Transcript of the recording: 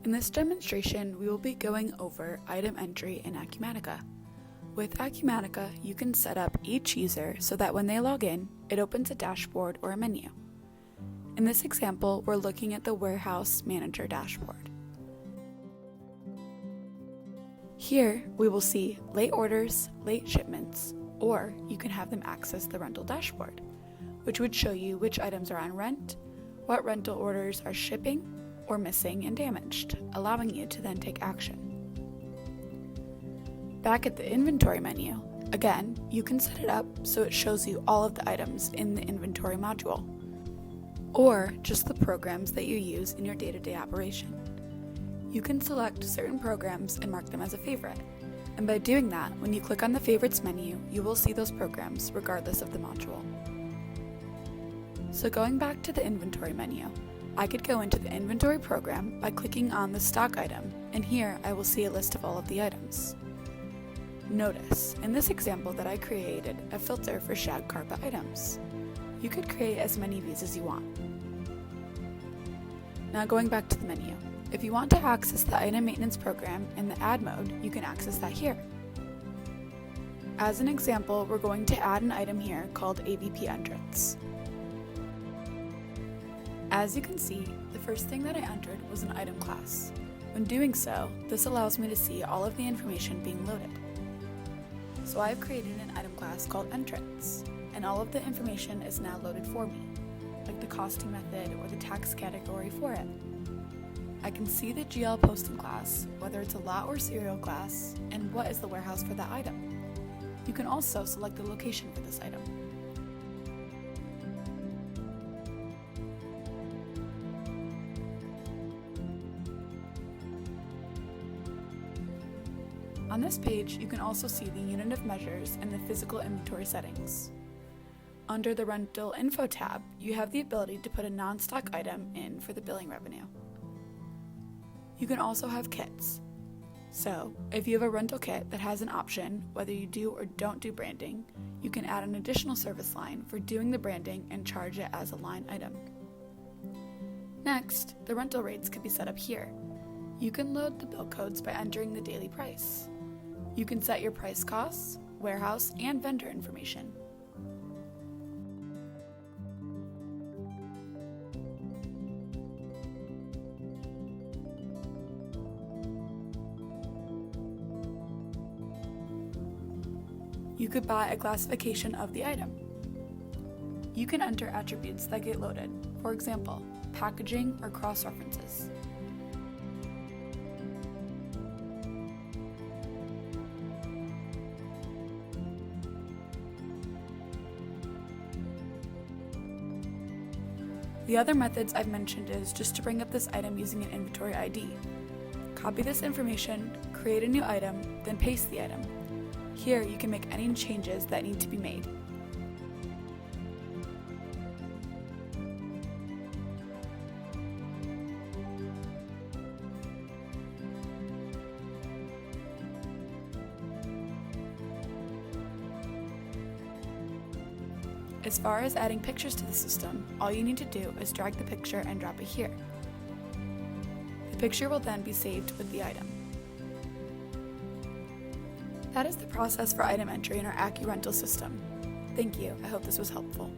In this demonstration, we will be going over item entry in Acumatica. With Acumatica, you can set up each user so that when they log in, it opens a dashboard or a menu. In this example, we're looking at the Warehouse Manager dashboard. Here, we will see late orders, late shipments, or you can have them access the rental dashboard, which would show you which items are on rent, what rental orders are shipping or missing and damaged, allowing you to then take action. Back at the inventory menu, again, you can set it up so it shows you all of the items in the inventory module, or just the programs that you use in your day-to-day operation. You can select certain programs and mark them as a favorite, and by doing that, when you click on the favorites menu, you will see those programs regardless of the module. So going back to the inventory menu, I could go into the inventory program by clicking on the stock item, and here I will see a list of all of the items. Notice, in this example that I created a filter for shag carpet items. You could create as many of these as you want. Now going back to the menu, if you want to access the item maintenance program in the add mode, you can access that here. As an example, we're going to add an item here called AVP Entrance. As you can see, the first thing that I entered was an item class. When doing so, this allows me to see all of the information being loaded. So I've created an item class called Entrance, and all of the information is now loaded for me, like the costing method or the tax category for it. I can see the GL posting class, whether it's a lot or serial class, and what is the warehouse for that item. You can also select the location for this item. On this page, you can also see the unit of measures and the physical inventory settings. Under the Rental Info tab, you have the ability to put a non-stock item in for the billing revenue. You can also have kits. So, if you have a rental kit that has an option, whether you do or don't do branding, you can add an additional service line for doing the branding and charge it as a line item. Next, the rental rates could be set up here. You can load the bill codes by entering the daily price. You can set your price costs, warehouse, and vendor information. You could buy a classification of the item. You can enter attributes that get loaded, for example, packaging or cross-references. The other methods I've mentioned is just to bring up this item using an inventory ID. Copy this information, create a new item, then paste the item. Here you can make any changes that need to be made. As far as adding pictures to the system, all you need to do is drag the picture and drop it here. The picture will then be saved with the item. That is the process for item entry in our AcuRental system. Thank you, I hope this was helpful.